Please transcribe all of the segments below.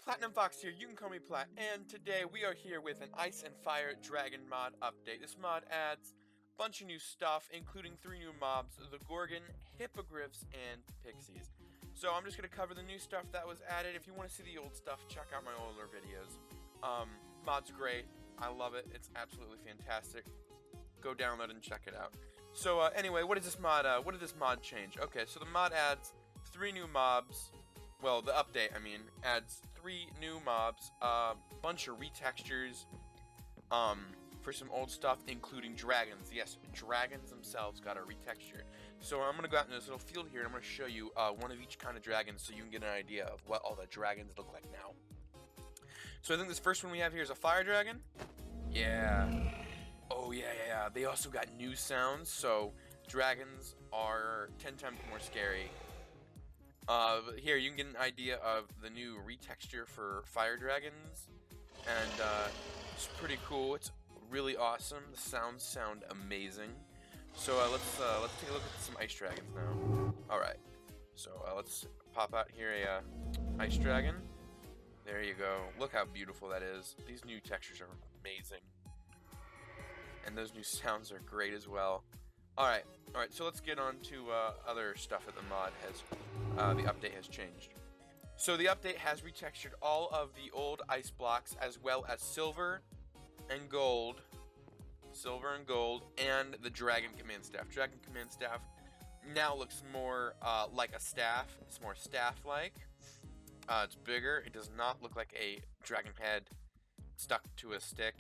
Platinum Fox here, you can call me Plat, and today we are here with an Ice and Fire Dragon mod update. This mod adds a bunch of new stuff, including 3 new mobs, the Gorgon, Hippogriffs, and Pixies. So I'm just going to cover the new stuff that was added. If you want to see the old stuff, check out my older videos. Mod's great, I love it, it's absolutely fantastic. Go download and check it out. So anyway, what did this mod change? Okay, so the mod adds 3 new mobs. Well, the update, adds 3 new mobs, bunch of retextures, for some old stuff, including dragons. Yes, dragons themselves got a retexture. So I'm gonna go out in this little field here, and I'm gonna show you one of each kind of dragon, so you can get an idea of what all the dragons look like now. So I think this first one we have here is a fire dragon. Yeah. Oh yeah. They also got new sounds, so dragons are 10 times more scary. Here, you can get an idea of the new retexture for fire dragons, and it's pretty cool. It's really awesome. The sounds sound amazing. So let's take a look at some ice dragons now. All right. So let's pop out here a ice dragon. There you go. Look how beautiful that is. These new textures are amazing, and those new sounds are great as well. Alright, so let's get on to other stuff that the mod has, the update has changed. So the update has retextured all of the old ice blocks, as well as silver and gold, and the Dragon Command Staff. Dragon Command Staff now looks more like a staff. It's more staff-like. It's bigger. It does not look like a dragon head stuck to a stick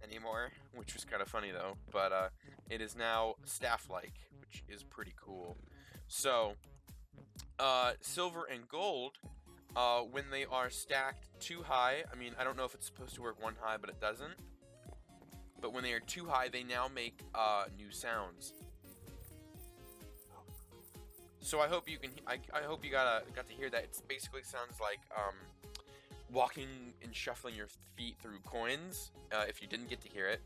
anymore, which was kind of funny though, but it is now staff-like, which is pretty cool. So silver and gold, when they are stacked too high, I don't know if it's supposed to work 1 high, but it doesn't, but when they are too high, they now make new sounds. So I hope you can I hope you got to hear that. It basically sounds like walking and shuffling your feet through coins, if you didn't get to hear it,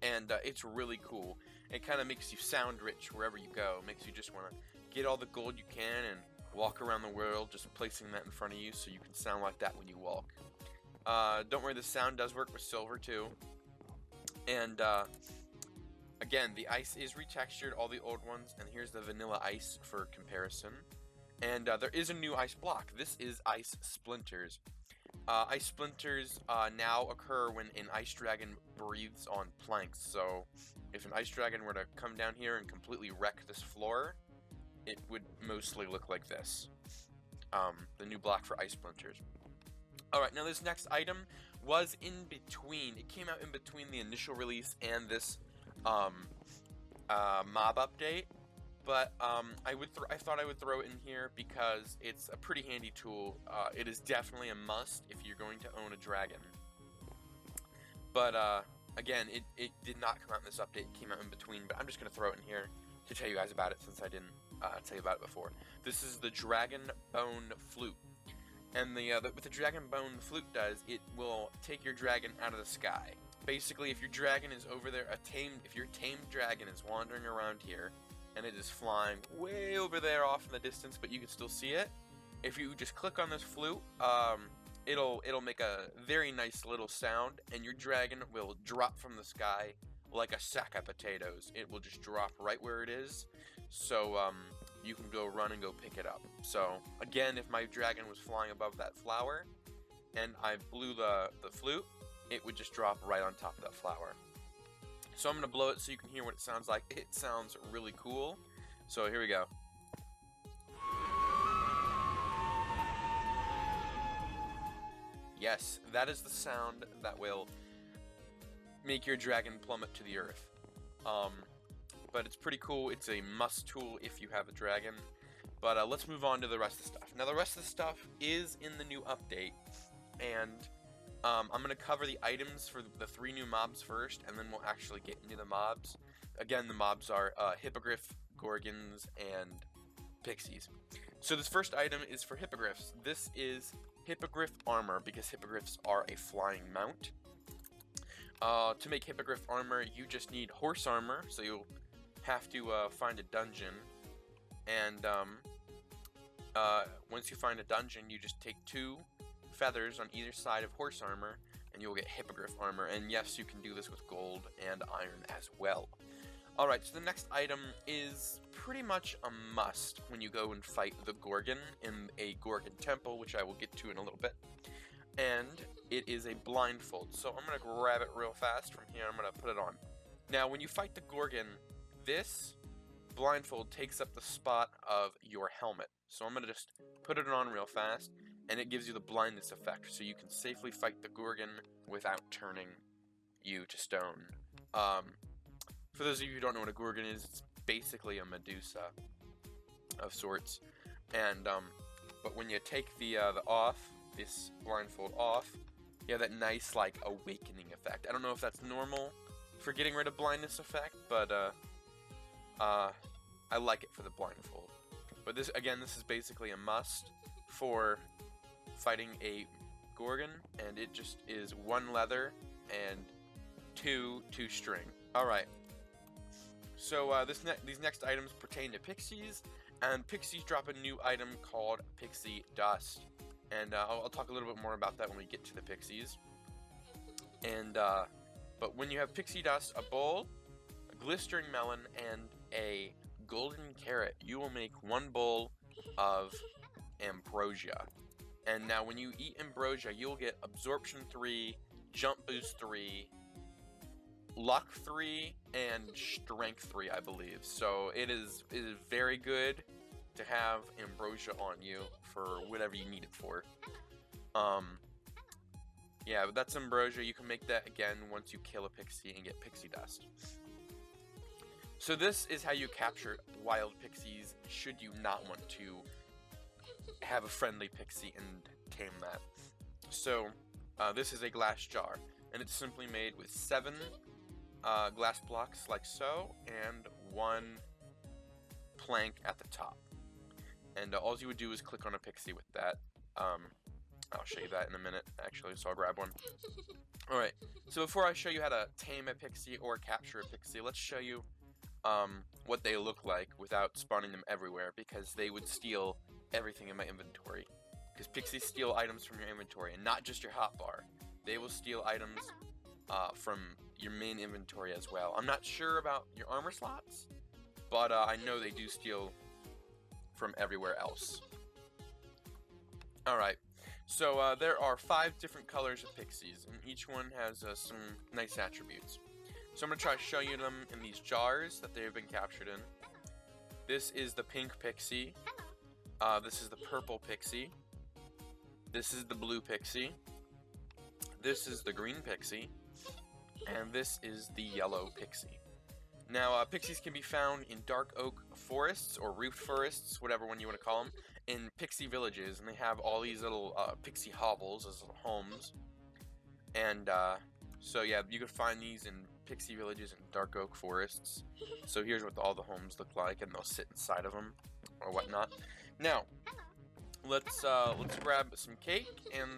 and it's really cool. It kind of makes you sound rich wherever you go. It makes you just want to get all the gold you can and walk around the world, just placing that in front of you so you can sound like that when you walk. Don't worry, the sound does work with silver too. And again, the ice is retextured, all the old ones, and here's the vanilla ice for comparison. And there is a new ice block. This is ice splinters. Ice splinters now occur when an ice dragon breathes on planks. So if an ice dragon were to come down here and completely wreck this floor, it would mostly look like this. The new block for ice splinters. Alright, now this next item was in between. It came out in between the initial release and this mob update. But I thought I would throw it in here because it's a pretty handy tool. It is definitely a must if you're going to own a dragon. But again, it did not come out in this update. It came out in between. But I'm just going to throw it in here to tell you guys about it, since I didn't tell you about it before. This is the Dragon Bone Flute. And what the Dragon Bone Flute does, it will take your dragon out of the sky. Basically, if your dragon is over there, if your tamed dragon is wandering around here, and it is flying way over there off in the distance, but you can still see it. If you just click on this flute, it'll make a very nice little sound, and your dragon will drop from the sky like a sack of potatoes. It will just drop right where it is, so you can go run and go pick it up. So again, if my dragon was flying above that flower, and I blew the flute, it would just drop right on top of that flower. So I'm going to blow it so you can hear what it sounds like. It sounds really cool. So here we go. Yes, that is the sound that will make your dragon plummet to the earth. But it's pretty cool. It's a must tool if you have a dragon. But let's move on to the rest of the stuff. Now the rest of the stuff is in the new update. And I'm going to cover the items for the 3 new mobs first, and then we'll actually get into the mobs. Again, the mobs are Hippogriff, Gorgons, and Pixies. So this first item is for Hippogriffs. This is Hippogriff Armor, because Hippogriffs are a flying mount. To make Hippogriff Armor, you just need horse armor, so you'll have to find a dungeon. And once you find a dungeon, you just take 2 feathers on either side of horse armor, and you'll get Hippogriff Armor. And yes, you can do this with gold and iron as well. Alright, so the next item is pretty much a must when you go and fight the Gorgon in a Gorgon Temple, which I will get to in a little bit. And it is a blindfold. So I'm going to grab it real fast from here. I'm going to put it on. Now, when you fight the Gorgon, this blindfold takes up the spot of your helmet. So I'm going to just put it on real fast, and it gives you the blindness effect, so you can safely fight the Gorgon without turning you to stone. For those of you who don't know what a Gorgon is, it's basically a Medusa of sorts. And but when you take this blindfold off, you have that nice like awakening effect. I don't know if that's normal for getting rid of blindness effect, but I like it for the blindfold. But this is basically a must for fighting a Gorgon, and it just is 1 leather and 2 string. Alright, so these next items pertain to Pixies, and Pixies drop a new item called Pixie Dust. And I'll talk a little bit more about that when we get to the Pixies. And but when you have Pixie Dust, a bowl, a glistering melon, and a golden carrot, you will make 1 bowl of ambrosia. And now when you eat ambrosia, you'll get absorption 3, jump boost 3, luck 3, and strength 3, I believe. So it is very good to have ambrosia on you for whatever you need it for. Yeah, but that's ambrosia. You can make that again once you kill a pixie and get Pixie Dust. So this is how you capture wild pixies should you not want to have a friendly pixie and tame that. So this is a glass jar, and it's simply made with 7 glass blocks like so, and 1 plank at the top. And all you would do is click on a pixie with that. I'll show you that in a minute, actually, so I'll grab one. Alright, so before I show you how to tame a pixie or capture a pixie, let's show you what they look like without spawning them everywhere, because they would steal everything in my inventory. Because pixies steal items from your inventory, and not just your hotbar. They will steal items from your main inventory as well. I'm not sure about your armor slots, but I know they do steal from everywhere else. Alright, so there are 5 different colors of pixies, and each one has some nice attributes. So I'm going to try to show you them in these jars that they have been captured in. This is the pink pixie. This is the purple pixie. This is the blue pixie. This is the green pixie. And this is the yellow pixie. Now, pixies can be found in dark oak forests, or roofed forests, whatever one you want to call them, in Pixie Villages, and they have all these little pixie hovels as little homes. And so yeah, you can find these in Pixie Villages and dark oak forests. So here's what all the homes look like, and they'll sit inside of them or whatnot. Now, let's grab some cake and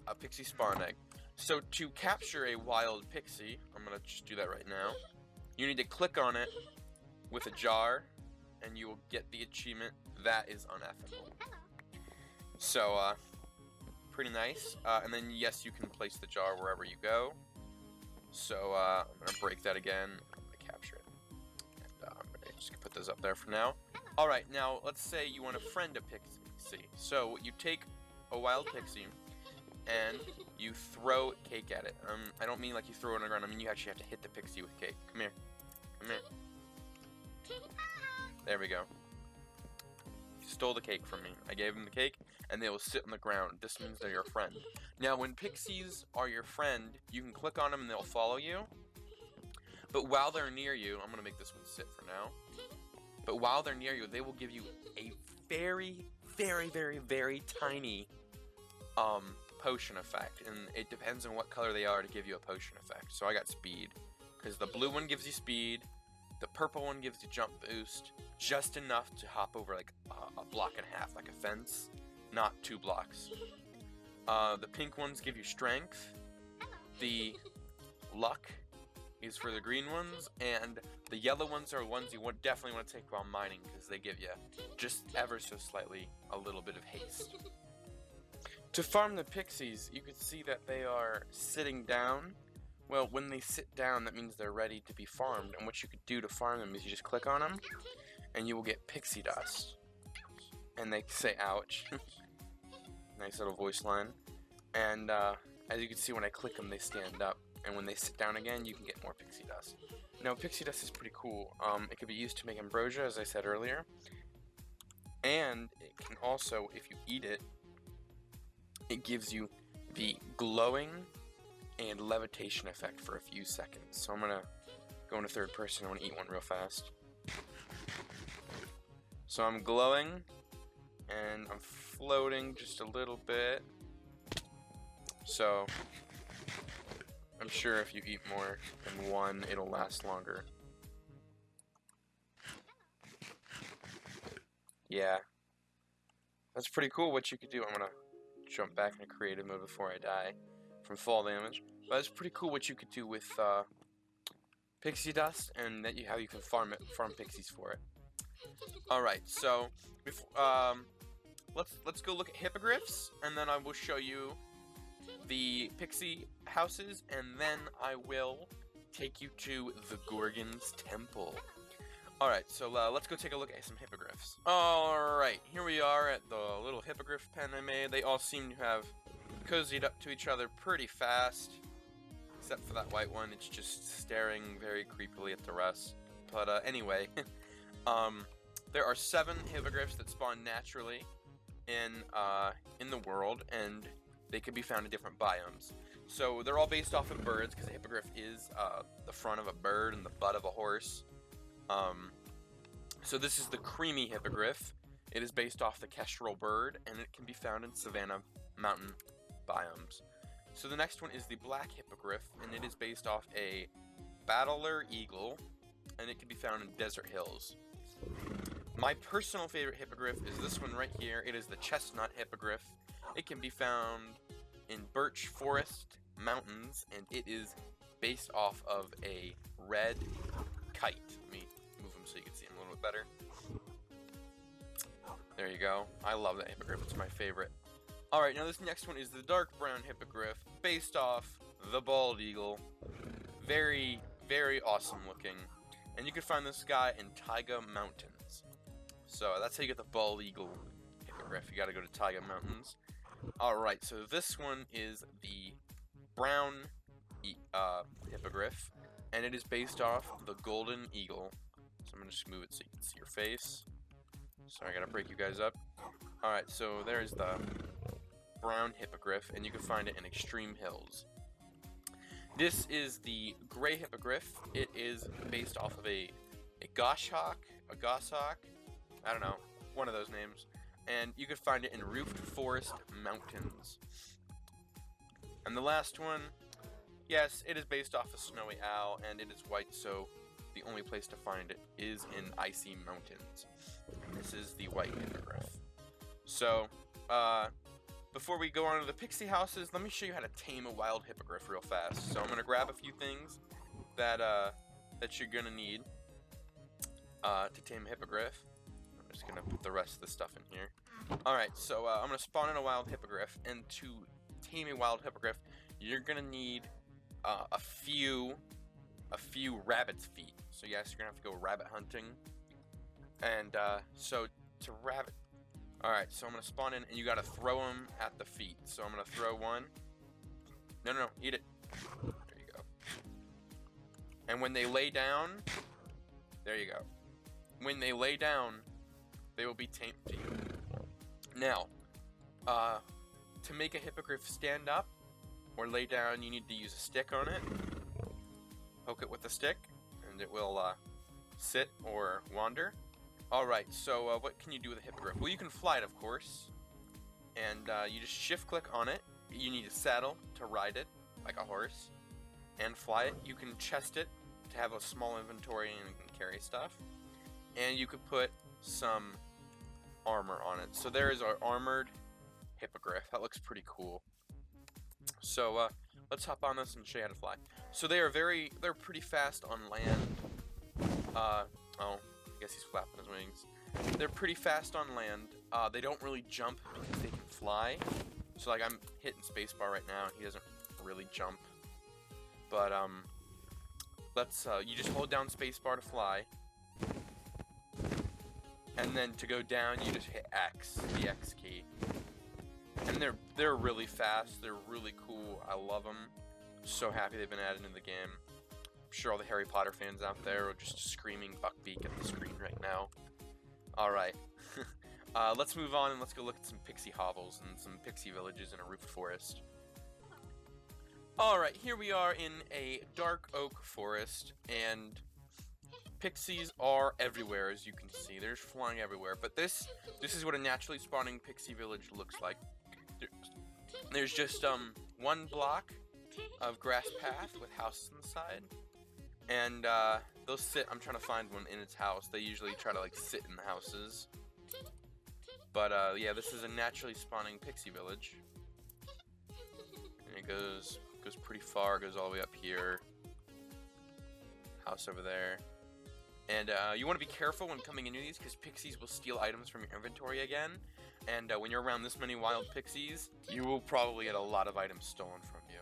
a pixie spawn egg. So to capture a wild pixie, I'm gonna just do that right now. You need to click on it with a jar, and you will get the achievement. That is unethical. So, pretty nice. And then, yes, you can place the jar wherever you go. So, I'm going to break that again. I'm going to capture it. And I'm going to just put those up there for now. Alright, now, let's say you want to friend a pixie. So, you take a wild pixie, and you throw cake at it. I don't mean like you throw it on the ground. I mean you actually have to hit the pixie with cake. Come here. Come here. There we go. He stole the cake from me. I gave him the cake, and they will sit on the ground. This means they're your friend. Now, when pixies are your friend, you can click on them and they'll follow you. But while they're near you, I'm going to make this one sit for now. But while they're near you, they will give you a very, very, very, very tiny potion effect, and it depends on what color they are to give you a potion effect. So I got speed, because the blue one gives you speed, the purple one gives you jump boost, just enough to hop over like a block and a half, like a fence, not 2 blocks. The pink ones give you strength, the luck is for the green ones, and the yellow ones are ones you definitely want to take while mining, because they give you just ever so slightly a little bit of haste. To farm the Pixies, you can see that they are sitting down. Well, when they sit down, that means they're ready to be farmed. And what you could do to farm them is you just click on them, and you will get Pixie Dust. And they say, ouch. Nice little voice line. And as you can see, when I click them, they stand up. And when they sit down again, you can get more Pixie Dust. Now, Pixie Dust is pretty cool. It can be used to make ambrosia, as I said earlier. And it can also, if you eat it, it gives you the glowing and levitation effect for a few seconds. So I'm gonna go into third person. I want to eat one real fast. So I'm glowing and I'm floating just a little bit. So I'm sure if you eat more than one, it'll last longer. Yeah, that's pretty cool what you could do. I'm gonna jump back into creative mode before I die from fall damage. But it's pretty cool what you could do with Pixie Dust, and that how you can farm Pixies for it. All right, so let's go look at Hippogriffs, and then I will show you the Pixie houses, and then I will take you to the Gorgons Temple. Alright, so let's go take a look at some Hippogriffs. Alright, here we are at the little Hippogriff pen I made. They all seem to have cozied up to each other pretty fast. Except for that white one, it's just staring very creepily at the rest. But anyway, there are 7 Hippogriffs that spawn naturally in the world, and they can be found in different biomes. So they're all based off of birds, because a Hippogriff is the front of a bird and the butt of a horse. So this is the creamy Hippogriff. It is based off the kestrel bird, and it can be found in savanna mountain biomes. So the next one is the black Hippogriff, and it is based off a battler eagle, and it can be found in desert hills. My personal favorite Hippogriff is this one right here. It is the Chestnut Hippogriff. It can be found in birch forest mountains, and it is based off of a red kite. Let me move him so you can see him a little bit better. There you go. I love that Hippogriff. It's my favorite. Alright, now this next one is the dark brown Hippogriff, based off the bald eagle. Very, very awesome looking. And you can find this guy in Taiga Mountains. So that's how you get the bald eagle Hippogriff. You gotta go to Taiga Mountains. Alright, so this one is the brown Hippogriff, and it is based off the golden eagle. So I'm gonna just move it so you can see your face. Sorry, I gotta break you guys up. Alright, so there's the brown Hippogriff, and you can find it in extreme hills. This is the gray Hippogriff. It is based off of a goshawk, I don't know, one of those names. And you can find it in roofed forest mountains. And the last one, yes, it is based off a snowy owl, and it is white, so the only place to find it is in icy mountains. And this is the white Hippogriff. So, before we go on to the Pixie houses, let me show you how to tame a wild Hippogriff real fast. So I'm going to grab a few things that you're going to need to tame a Hippogriff. I'm just going to put the rest of the stuff in here. Alright, so I'm going to spawn in a wild Hippogriff, and to tame a wild Hippogriff, you're going to need a few rabbit's feet. So yes, you're going to have to go rabbit hunting. And so to rabbit... Alright, so I'm going to spawn in, and you got to throw them at the feet. So I'm going to throw one. No, eat it. There you go. And when they lay down, there you go. When they lay down, they will be tamed to you. Now, to make a Hippogriff stand up or lay down, you need to use a stick on it. Poke it with a stick, and it will sit or wander. Alright, so what can you do with a Hippogriff? Well, you can fly it, of course. And you just shift-click on it. You need a saddle to ride it, like a horse, and fly it. You can chest it to have a small inventory and carry stuff. And you could put some armor on it. So there is our armored Hippogriff. That looks pretty cool. So let's hop on this and show you how to fly. So they're pretty fast on land. Oh, I guess he's flapping his wings. They're pretty fast on land. They don't really jump because they can fly. So like I'm hitting spacebar right now, and he doesn't really jump. But let's you just hold down spacebar to fly, and then to go down you just hit X, the X key. And they're really fast. They're really cool. I love them. So happy they've been added into the game. I'm sure all the Harry Potter fans out there are just screaming Buckbeak at the screen right now. All right. Let's move on and let's go look at some pixie hovels and some pixie villages in a roofed forest. Alright, here we are in a dark oak forest, and pixies are everywhere, as you can see. They're just flying everywhere. But this is what a naturally spawning pixie village looks like. There's just one block of grass path with houses on the side, and they'll sit. I'm trying to find one in its house. They usually try to like sit in the houses. But yeah, this is a naturally spawning pixie village, and it goes pretty far. Goes all the way up here. House over there. And you want to be careful when coming into these, because pixies will steal items from your inventory again. And when you're around this many wild pixies, you will probably get a lot of items stolen from you.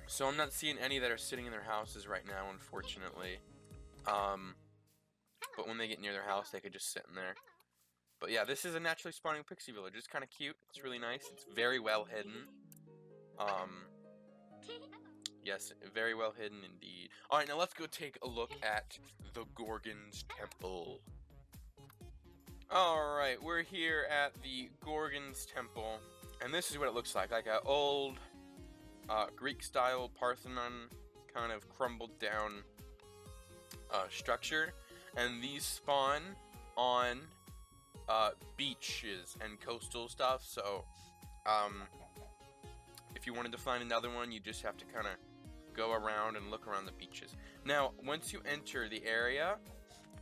So I'm not seeing any that are sitting in their houses right now, unfortunately. But when they get near their house, they could just sit in there. But yeah, this is a naturally spawning pixie village. It's kind of cute. It's really nice. It's very well hidden. Yes, very well hidden indeed. Alright, now let's go take a look at the Gorgons Temple. Alright, we're here at the Gorgons Temple, and this is what it looks like an old Greek-style Parthenon kind of crumbled down structure, and these spawn on beaches and coastal stuff, so if you wanted to find another one, you just have to kind of go around and look around the beaches. Now, once you enter the area,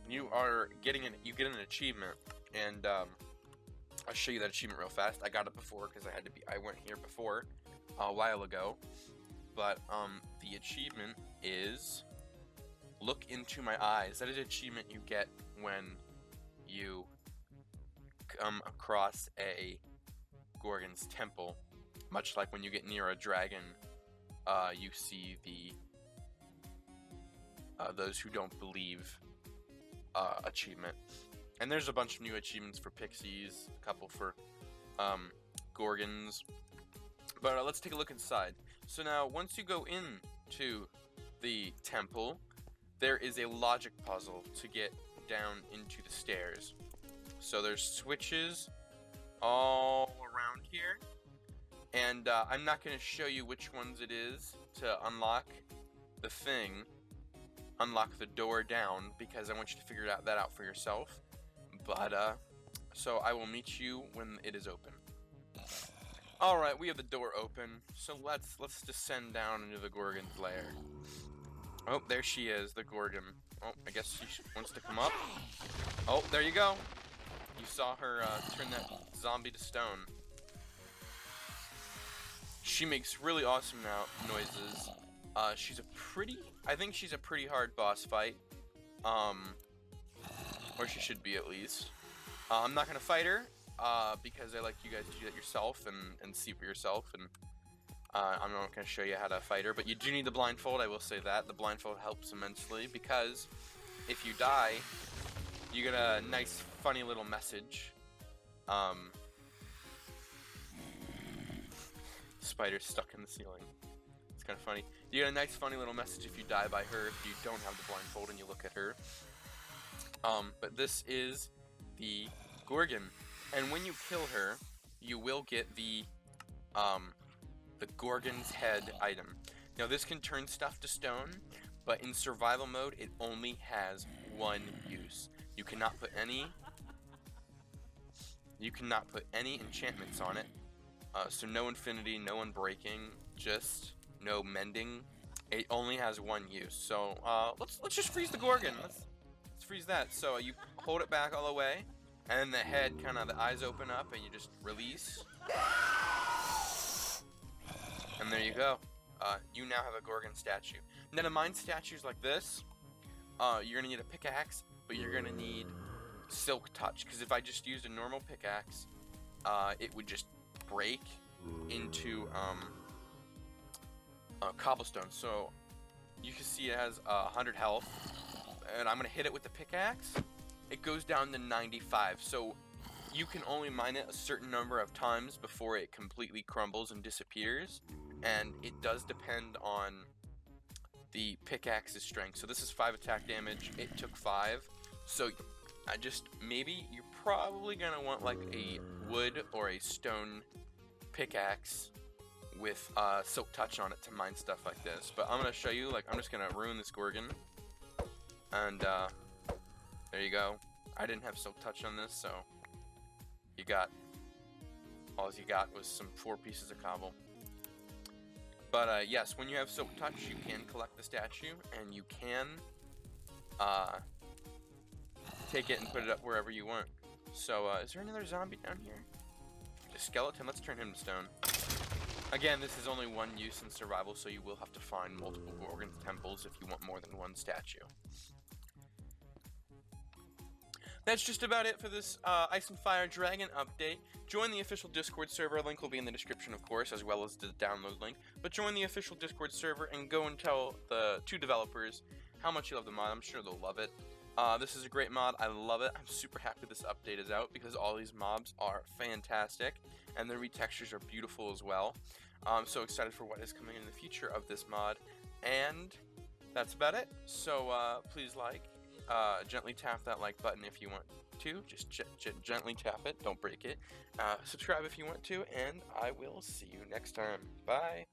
you get an achievement, and I'll show you that achievement real fast. I got it before because I went here before a while ago. But the achievement is look into my eyes. That is an achievement you get when you come across a Gorgons Temple. Much like when you get near a dragon, you see those who don't believe achievement. And there's a bunch of new achievements for pixies, a couple for Gorgons. But let's take a look inside. So now, once you go into the temple, there is a logic puzzle to get down into the stairs. So there's switches all around here. And I'm not going to show you which ones it is to unlock the thing, unlock the door down, because I want you to figure that out for yourself. But, so I will meet you when it is open. Alright, we have the door open, so let's descend down into the Gorgon's Lair. Oh, there she is, the Gorgon. Oh, I guess she wants to come up. Oh, there you go. You saw her turn that zombie to stone. She makes really awesome noises. I think she's a pretty hard boss fight. Or she should be, at least. I'm not gonna fight her, because I like you guys to do that yourself and see for yourself, and I'm not gonna show you how to fight her, but you do need the blindfold. I will say that. The blindfold helps immensely, because if you die, you get a nice, funny little message. Spider's stuck in the ceiling. It's kind of funny. You get a nice, funny little message if you die by her, if you don't have the blindfold and you look at her. But this is the Gorgon, and when you kill her, you will get the Gorgon's head item. Now, this can turn stuff to stone, but in survival mode, it only has one use. You cannot put any enchantments on it. So no infinity, no unbreaking, just no mending. It only has one use. So let's just freeze the Gorgon. Let's freeze that. So you hold it back all the way, and then the head, the eyes open up, and you just release. And there you go. You now have a Gorgon statue. Now to mine statues like this, you're gonna need a pickaxe, but you're gonna need Silk Touch, because if I just used a normal pickaxe, it would just break into cobblestone. So you can see it has 100 health, and I'm gonna hit it with the pickaxe. It goes down to 95. So you can only mine it a certain number of times before it completely crumbles and disappears, and it does depend on the pickaxe's strength. So this is 5 attack damage. It took 5. So maybe you're probably gonna want like a wood or a stone pickaxe with silk touch on it to mine stuff like this. But I'm gonna show you, like, I'm just gonna ruin this Gorgon, and there you go. I didn't have silk touch on this, so all you got was some 4 pieces of cobble. But yes, when you have silk touch, you can collect the statue, and you can take it and put it up wherever you want. So is there another zombie down here? A skeleton. Let's turn him to stone. Again, this is only one use in survival, so you will have to find multiple Gorgons temples if you want more than one statue. That's just about it for this Ice and Fire Dragon update. Join the official Discord server. Link will be in the description, of course, as well as the download link. But join the official Discord server and go and tell the 2 developers how much you love the mod. I'm sure they'll love it. This is a great mod. I love it. I'm super happy this update is out because all these mobs are fantastic, and the retextures are beautiful as well. I'm so excited for what is coming in the future of this mod. And that's about it. So please gently tap that like button if you want to. Just gently tap it. Don't break it. Subscribe if you want to, and I will see you next time. Bye.